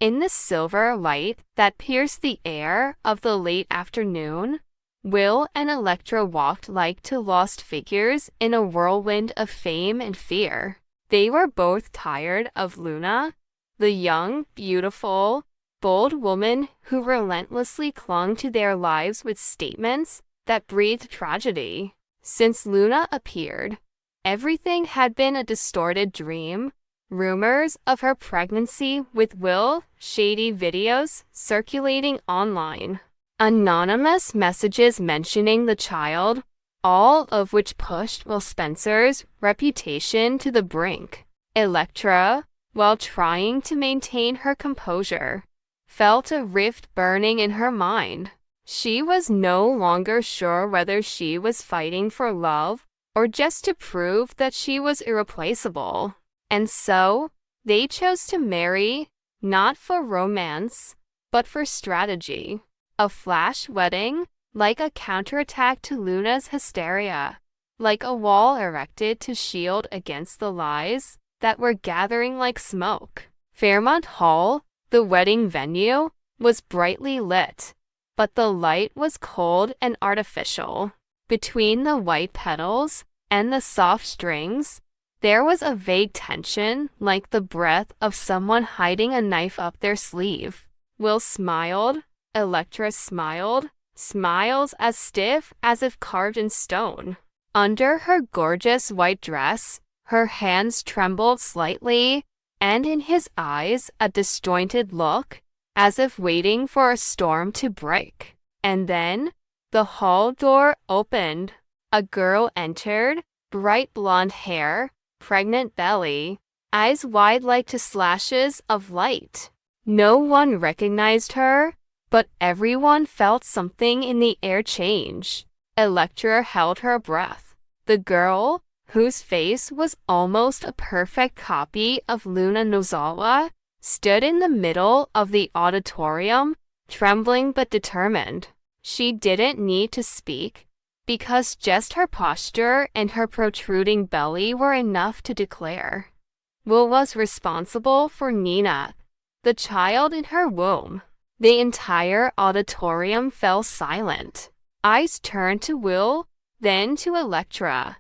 In the silver light that pierced the air of the late afternoon, Will and Electra walked like two lost figures in a whirlwind of fame and fear. They were both tired of Luna, the young, beautiful, bold woman who relentlessly clung to their lives with statements that breathed tragedy. Since Luna appeared, everything had been a distorted dream. Rumors of her pregnancy with Will, shady videos circulating online, anonymous messages mentioning the child, all of which pushed Will Spencer's reputation to the brink. Electra, while trying to maintain her composure, felt a rift burning in her mind. She was no longer sure whether she was fighting for love or just to prove that she was irreplaceable. And so, they chose to marry, not for romance, but for strategy. A flash wedding, like a counterattack to Luna's hysteria, like a wall erected to shield against the lies that were gathering like smoke. Fairmont Hall, the wedding venue, was brightly lit, but the light was cold and artificial. Between the white petals and the soft strings, there was a vague tension, like the breath of someone hiding a knife up their sleeve. Will smiled, Electra smiled, smiles as stiff as if carved in stone. Under her gorgeous white dress, her hands trembled slightly, and in his eyes a disjointed look, as if waiting for a storm to break. And then, the hall door opened. A girl entered, bright blonde hair, pregnant belly, eyes wide like two slashes of light. No one recognized her, but everyone felt something in the air change. Electra held her breath. The girl, whose face was almost a perfect copy of Luna Nozawa, stood in the middle of the auditorium, trembling but determined. She didn't need to speak, because just her posture and her protruding belly were enough to declare. Will was responsible for Nina, the child in her womb. The entire auditorium fell silent. Eyes turned to Will, then to Electra,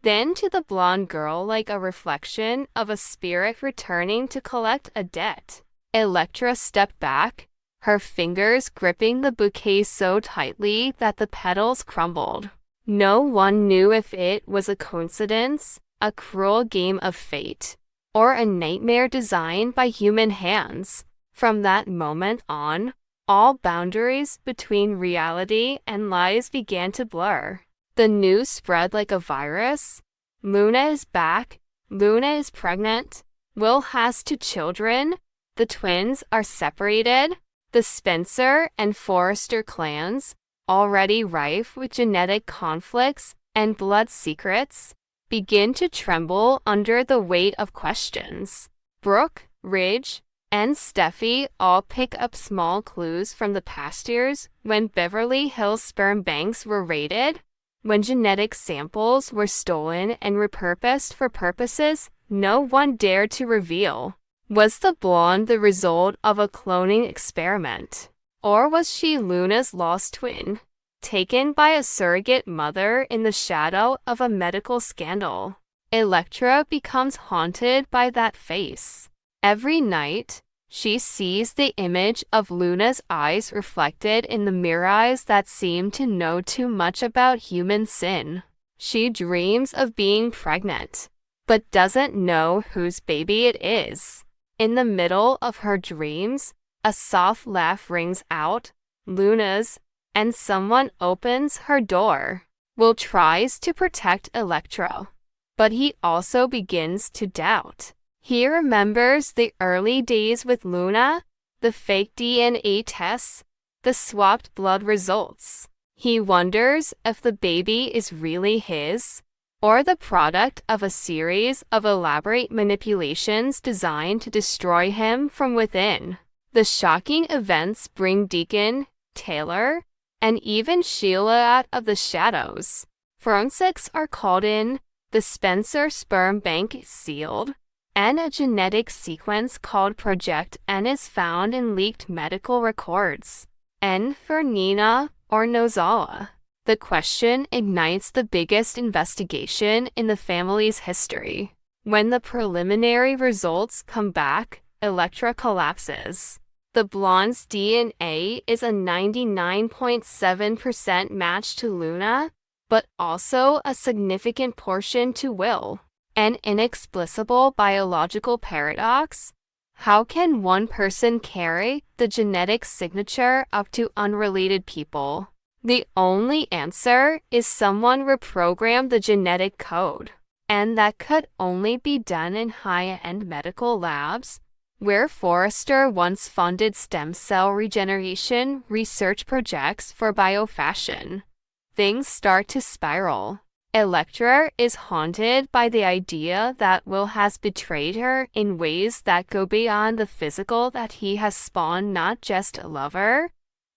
then to the blonde girl like a reflection of a spirit returning to collect a debt. Electra stepped back, her fingers gripping the bouquet so tightly that the petals crumbled. No one knew if it was a coincidence, a cruel game of fate, or a nightmare designed by human hands. From that moment on, all boundaries between reality and lies began to blur. The news spread like a virus. Luna is back. Luna is pregnant. Will has 2 children. The twins are separated. The Spencer and Forrester clans, already rife with genetic conflicts and blood secrets, begin to tremble under the weight of questions. Brooke, Ridge, and Steffi all pick up small clues from the past years when Beverly Hills sperm banks were raided, when genetic samples were stolen and repurposed for purposes no one dared to reveal. Was the blonde the result of a cloning experiment? Or was she Luna's lost twin, taken by a surrogate mother in the shadow of a medical scandal? Electra becomes haunted by that face. Every night, she sees the image of Luna's eyes reflected in the mirror eyes that seem to know too much about human sin. She dreams of being pregnant, but doesn't know whose baby it is. In the middle of her dreams, a soft laugh rings out, Luna's, and someone opens her door. Will tries to protect Electra, but he also begins to doubt. He remembers the early days with Luna, the fake DNA tests, the swapped blood results. He wonders if the baby is really his, or the product of a series of elaborate manipulations designed to destroy him from within. The shocking events bring Deacon, Taylor, and even Sheila out of the shadows. Forensics are called in, the Spencer sperm bank is sealed, and a genetic sequence called Project N is found in leaked medical records. N for Nina or Nozowa. The question ignites the biggest investigation in the family's history. When the preliminary results come back, Elektra collapses. The blonde's DNA is a 99.7% match to Luna, but also a significant portion to Will. An inexplicable biological paradox. How can one person carry the genetic signature up to unrelated people? The only answer is someone reprogrammed the genetic code, and that could only be done in high-end medical labs, where Forrester once funded stem cell regeneration research projects for biofashion. Things start to spiral. Elektra is haunted by the idea that Will has betrayed her in ways that go beyond the physical, that he has spawned not just a lover,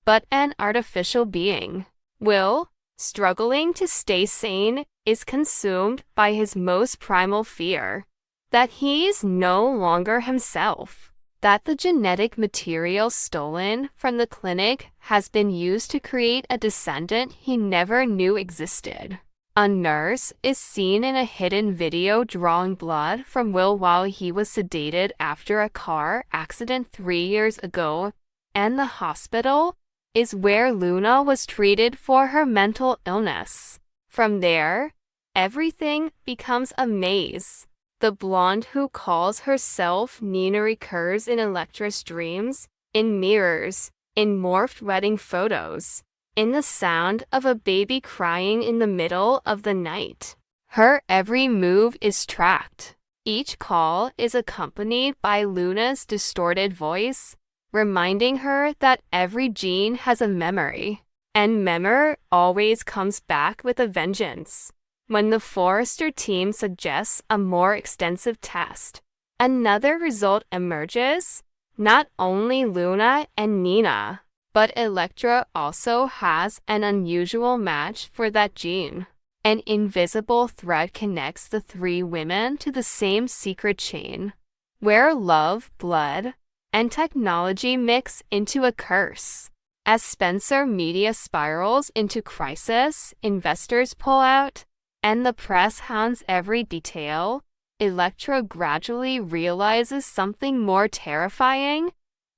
but an artificial being. Will, struggling to stay sane, is consumed by his most primal fear, that he is no longer himself, that the genetic material stolen from the clinic has been used to create a descendant he never knew existed. A nurse is seen in a hidden video drawing blood from Will while he was sedated after a car accident 3 years ago, and the hospital is where Luna was treated for her mental illness. From there, everything becomes a maze. The blonde who calls herself Nina recurs in Elektra's dreams, in mirrors, in morphed wedding photos, in the sound of a baby crying in the middle of the night. Her every move is tracked. Each call is accompanied by Luna's distorted voice, reminding her that every gene has a memory, and memory always comes back with a vengeance. When the Forrester team suggests a more extensive test, another result emerges. Not only Luna and Nina, but Elektra also has an unusual match for that gene. An invisible thread connects the three women to the same secret chain, where love, blood, and technology mix into a curse. As Spencer Media spirals into crisis, investors pull out, and the press hounds every detail, Elektra gradually realizes something more terrifying.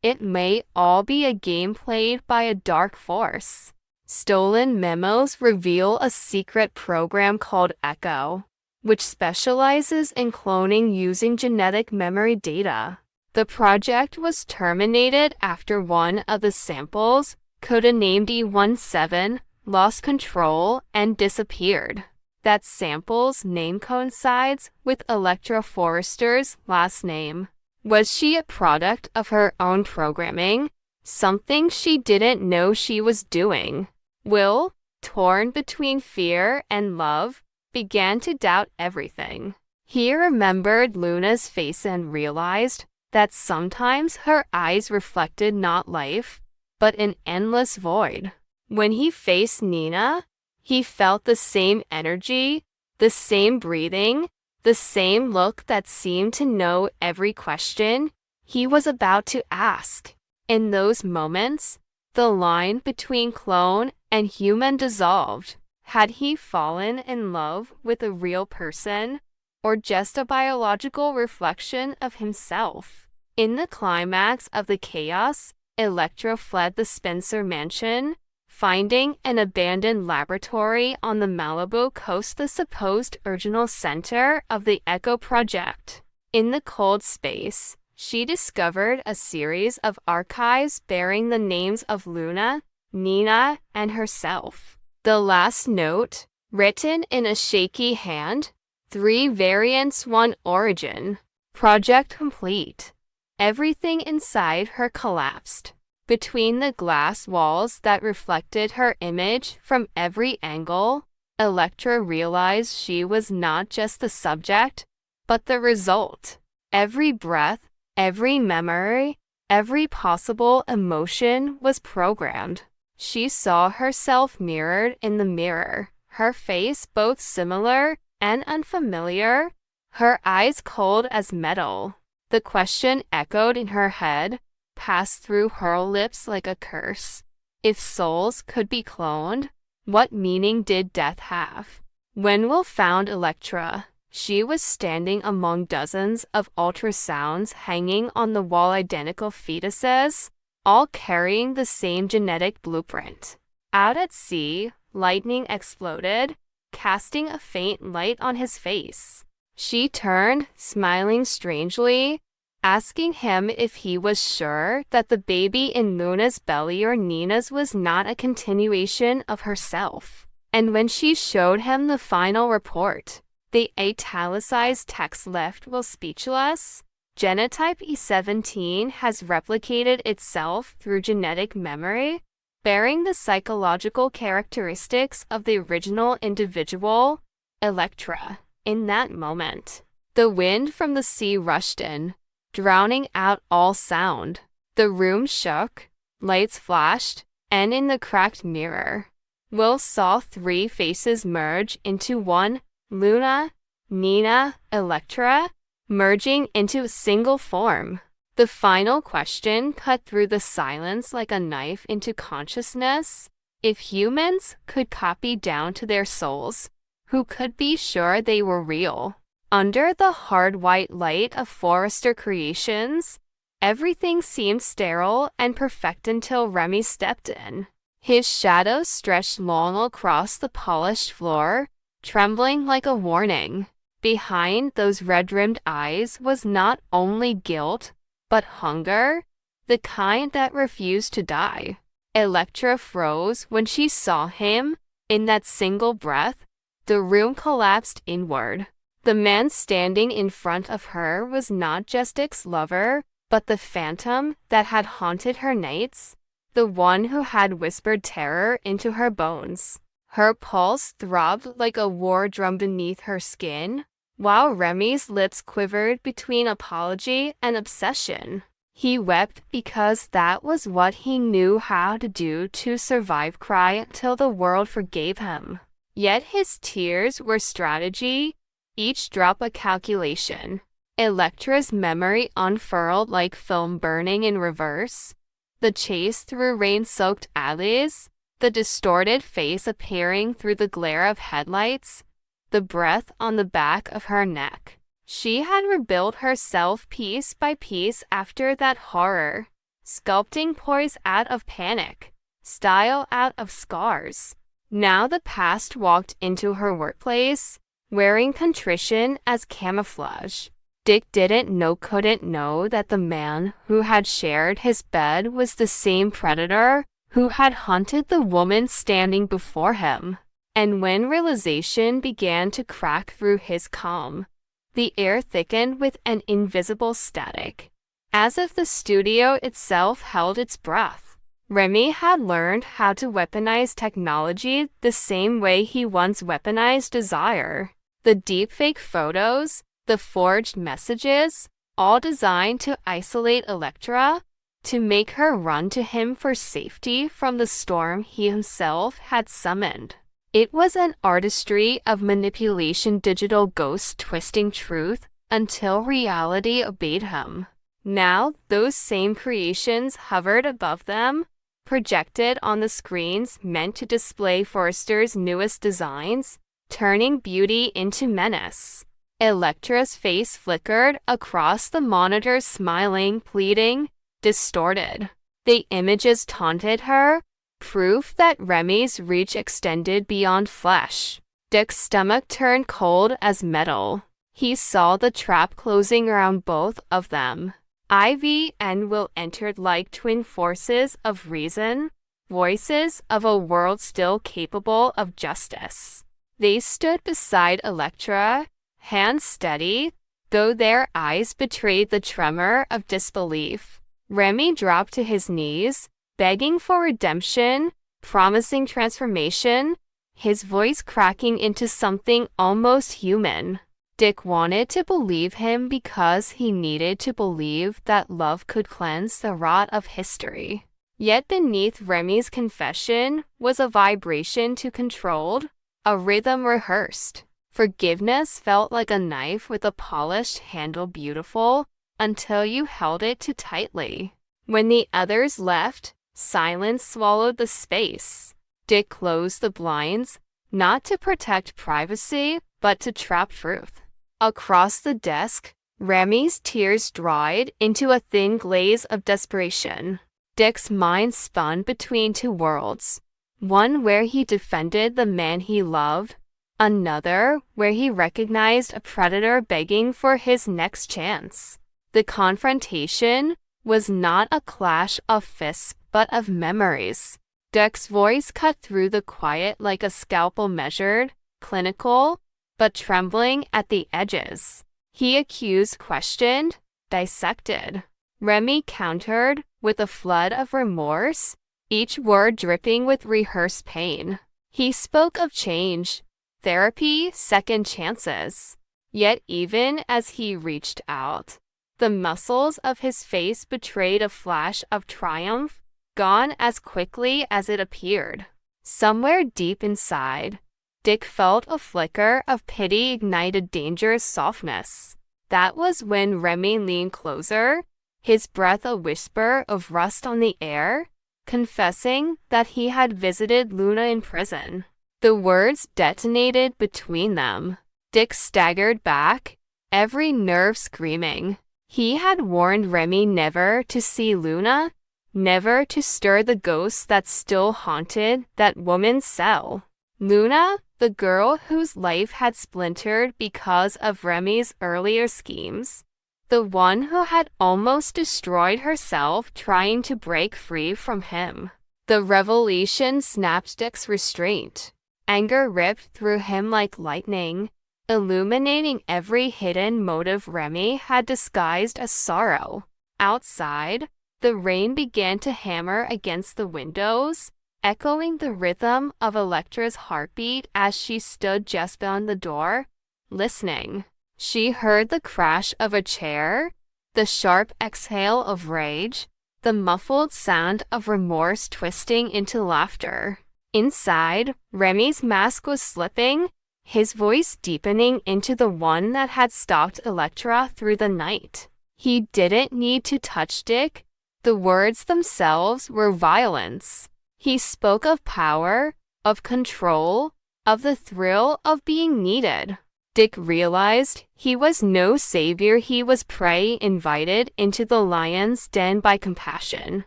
It may all be a game played by a dark force. Stolen memos reveal a secret program called Echo, which specializes in cloning using genetic memory data. The project was terminated after one of the samples, codenamed E17, lost control and disappeared. That sample's name coincides with Elektra Forrester's last name. Was she a product of her own programming? Something she didn't know she was doing? Will, torn between fear and love, began to doubt everything. He remembered Luna's face and realized that sometimes her eyes reflected not life, but an endless void. When he faced Nina, he felt the same energy, the same breathing, the same look that seemed to know every question he was about to ask. In those moments, the line between clone and human dissolved. Had he fallen in love with a real person, or just a biological reflection of himself? In the climax of the chaos, Elektra fled the Spencer mansion, finding an abandoned laboratory on the Malibu coast, the supposed original center of the Echo project. In the cold space, she discovered a series of archives bearing the names of Luna, Nina, and herself. The last note, written in a shaky hand, 3 variants, 1 origin. Project complete. Everything inside her collapsed. Between the glass walls that reflected her image from every angle, Elektra realized she was not just the subject, but the result. Every breath, every memory, every possible emotion was programmed. She saw herself mirrored in the mirror, her face both similar and unfamiliar, her eyes cold as metal. The question echoed in her head, passed through her lips like a curse. If souls could be cloned, what meaning did death have? When Will found Electra, she was standing among dozens of ultrasounds hanging on the wall, identical fetuses, all carrying the same genetic blueprint. Out at sea, lightning exploded, casting a faint light on his face. She turned, smiling strangely, asking him if he was sure that the baby in Luna's belly or Nina's was not a continuation of herself. And when she showed him the final report, the italicized text left Will speechless. Genotype E17 has replicated itself through genetic memory, bearing the psychological characteristics of the original individual, Electra. In that moment, the wind from the sea rushed in, drowning out all sound. The room shook, lights flashed, and in the cracked mirror, Will saw three faces merge into one: Luna, Nina, Electra, merging into a single form. The final question cut through the silence like a knife into consciousness. If humans could copy down to their souls, who could be sure they were real? Under the hard white light of Forrester Creations, everything seemed sterile and perfect until Remy stepped in. His shadow stretched long across the polished floor, trembling like a warning. Behind those red-rimmed eyes was not only guilt, but hunger, the kind that refused to die. Electra froze when she saw him. In that single breath, the room collapsed inward. The man standing in front of her was not just Dick's lover, but the phantom that had haunted her nights, the one who had whispered terror into her bones. Her pulse throbbed like a war drum beneath her skin, while Remy's lips quivered between apology and obsession. He wept because that was what he knew how to do to survive, cry until the world forgave him. Yet his tears were strategy, each drop a calculation. Electra's memory unfurled like film burning in reverse. The chase through rain-soaked alleys, the distorted face appearing through the glare of headlights, the breath on the back of her neck. She had rebuilt herself piece by piece after that horror, sculpting poise out of panic, style out of scars. Now the past walked into her workplace, wearing contrition as camouflage. Dick couldn't know that the man who had shared his bed was the same predator who had hunted the woman standing before him. And when realization began to crack through his calm, the air thickened with an invisible static, as if the studio itself held its breath. Remy had learned how to weaponize technology the same way he once weaponized desire. The deepfake photos, the forged messages, all designed to isolate Electra, to make her run to him for safety from the storm he himself had summoned. It was an artistry of manipulation, digital ghost twisting truth until reality obeyed him. Now those same creations hovered above them, projected on the screens meant to display Forrester's newest designs, turning beauty into menace. Electra's face flickered across the monitors, smiling, pleading, distorted. The images taunted her, proof that Remy's reach extended beyond flesh. Dick's stomach turned cold as metal. He saw the trap closing around both of them. Ivy and Will entered like twin forces of reason, voices of a world still capable of justice. They stood beside Electra, hands steady, though their eyes betrayed the tremor of disbelief. Remy dropped to his knees, begging for redemption, promising transformation, his voice cracking into something almost human. Dick wanted to believe him because he needed to believe that love could cleanse the rot of history. Yet beneath Remy's confession was a vibration too controlled, a rhythm rehearsed. Forgiveness felt like a knife with a polished handle, beautiful until you held it too tightly. When the others left, silence swallowed the space. Dick closed the blinds, not to protect privacy, but to trap truth. Across the desk, Remy's tears dried into a thin glaze of desperation. Dick's mind spun between two worlds, one where he defended the man he loved, another where he recognized a predator begging for his next chance. The confrontation was not a clash of fists but of memories. Dick's voice cut through the quiet like a scalpel, measured, clinical, but trembling at the edges. He accused, questioned, dissected. Remy countered with a flood of remorse, each word dripping with rehearsed pain. He spoke of change, therapy, second chances. Yet even as he reached out, the muscles of his face betrayed a flash of triumph, gone as quickly as it appeared. Somewhere deep inside, Dick felt a flicker of pity ignited dangerous softness. That was when Remy leaned closer, his breath a whisper of rust on the air, confessing that he had visited Luna in prison. The words detonated between them. Dick staggered back, every nerve screaming. He had warned Remy never to see Luna, never to stir the ghosts that still haunted that woman's cell. Luna, the girl whose life had splintered because of Remy's earlier schemes, the one who had almost destroyed herself trying to break free from him. The revelation snapped Dick's restraint. Anger ripped through him like lightning, illuminating every hidden motive Remy had disguised as sorrow. Outside, the rain began to hammer against the windows, echoing the rhythm of Electra's heartbeat as she stood just beyond the door, listening. She heard the crash of a chair, the sharp exhale of rage, the muffled sound of remorse twisting into laughter. Inside, Remy's mask was slipping, his voice deepening into the one that had stalked Electra through the night. He didn't need to touch Dick. The words themselves were violence. He spoke of power, of control, of the thrill of being needed. Dick realized he was no savior, he was prey invited into the lion's den by compassion.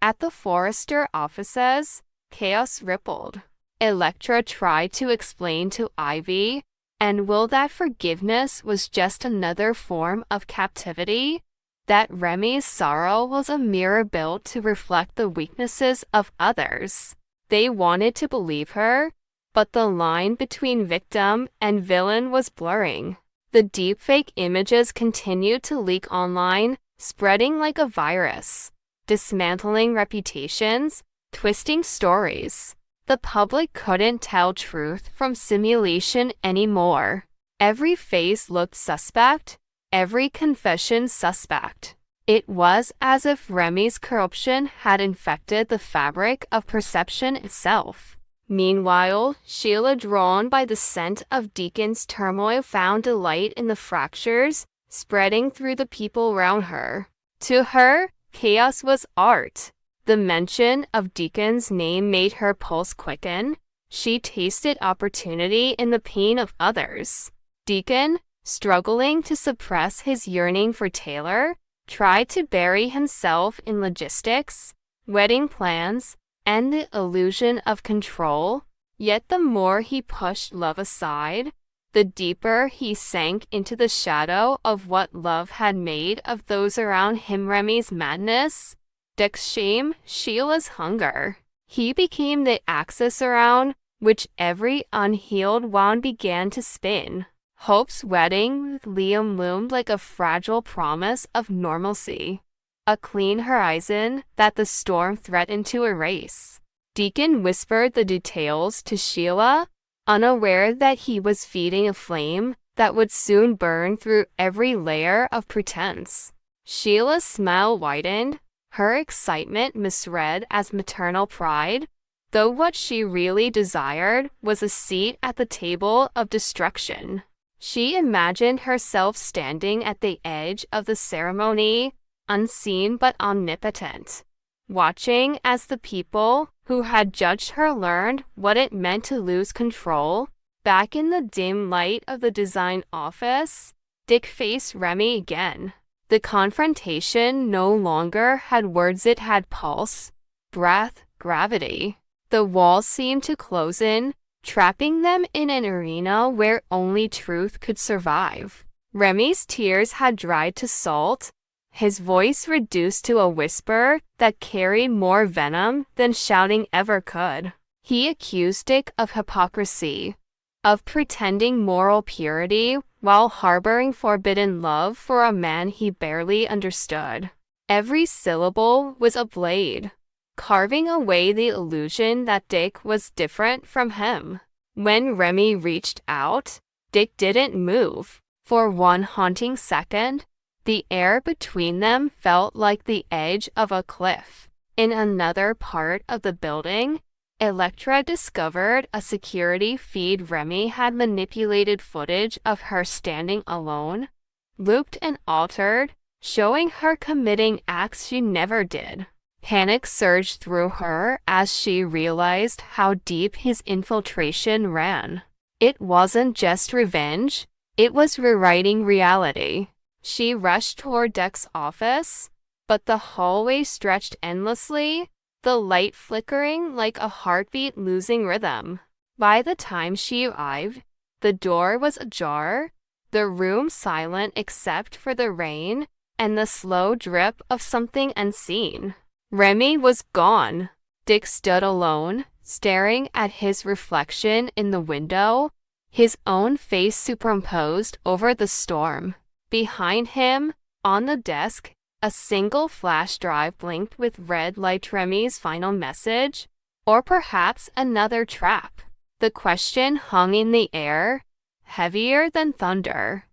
At the Forrester offices, chaos rippled. Electra tried to explain to Ivy and Will that forgiveness was just another form of captivity, that Remy's sorrow was a mirror built to reflect the weaknesses of others. They wanted to believe her, but the line between victim and villain was blurring. The deepfake images continued to leak online, spreading like a virus, dismantling reputations, twisting stories. The public couldn't tell truth from simulation anymore. Every face looked suspect, every confession suspect. It was as if Remy's corruption had infected the fabric of perception itself. Meanwhile, Sheila, drawn by the scent of Deacon's turmoil, found delight in the fractures spreading through the people around her. To her, chaos was art. The mention of Deacon's name made her pulse quicken. She tasted opportunity in the pain of others. Deacon, struggling to suppress his yearning for Taylor, tried to bury himself in logistics, wedding plans, and the illusion of control. Yet the more he pushed love aside, the deeper he sank into the shadow of what love had made of those around him. Remy's madness, Dick's shame, Sheila's hunger. He became the axis around which every unhealed wound began to spin. Hope's wedding with Liam loomed like a fragile promise of normalcy, a clean horizon that the storm threatened to erase. Deacon whispered the details to Sheila, unaware that he was feeding a flame that would soon burn through every layer of pretense. Sheila's smile widened, her excitement misread as maternal pride, though what she really desired was a seat at the table of destruction. She imagined herself standing at the edge of the ceremony, unseen but omnipotent, watching as the people who had judged her learned what it meant to lose control. Back in the dim light of the design office, Dick faced Remy again. The confrontation no longer had words, it had pulse, breath, gravity. The walls seemed to close in, trapping them in an arena where only truth could survive. Remy's tears had dried to salt, his voice reduced to a whisper that carried more venom than shouting ever could. He accused Dick of hypocrisy, of pretending moral purity while harboring forbidden love for a man he barely understood. Every syllable was a blade, carving away the illusion that Dick was different from him. When Remy reached out, Dick didn't move. For one haunting second, the air between them felt like the edge of a cliff. In another part of the building, Electra discovered a security feed. Remy had manipulated footage of her standing alone, looped and altered, showing her committing acts she never did. Panic surged through her as she realized how deep his infiltration ran. It wasn't just revenge, it was rewriting reality. She rushed toward Dick's office, but the hallway stretched endlessly, the light flickering like a heartbeat losing rhythm. By the time she arrived, the door was ajar, the room silent except for the rain and the slow drip of something unseen. Remy was gone. Dick stood alone, staring at his reflection in the window, his own face superimposed over the storm. Behind him, on the desk, a single flash drive blinked with red light. Remy's final message, or perhaps another trap. The question hung in the air, heavier than thunder.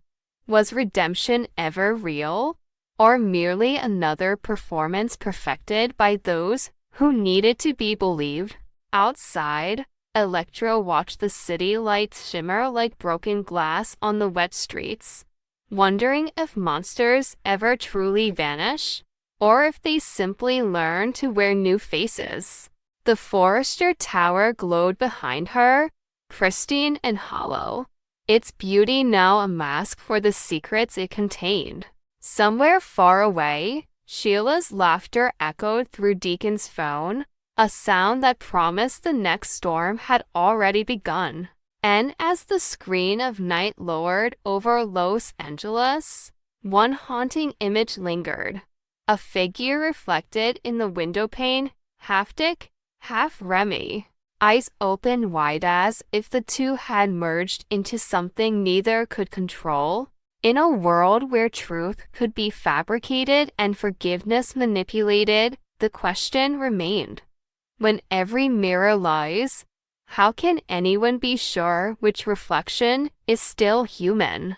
Was redemption ever real, or merely another performance perfected by those who needed to be believed? Outside, Electra watched the city lights shimmer like broken glass on the wet streets, wondering if monsters ever truly vanish, or if they simply learn to wear new faces. The Forrester Tower glowed behind her, pristine and hollow, its beauty now a mask for the secrets it contained. Somewhere far away, Sheila's laughter echoed through Deacon's phone, a sound that promised the next storm had already begun. And as the screen of night lowered over Los Angeles, one haunting image lingered. A figure reflected in the windowpane, half Dick, half Remy, eyes open wide as if the two had merged into something neither could control. In a world where truth could be fabricated and forgiveness manipulated, the question remained. When every mirror lies, how can anyone be sure which reflection is still human?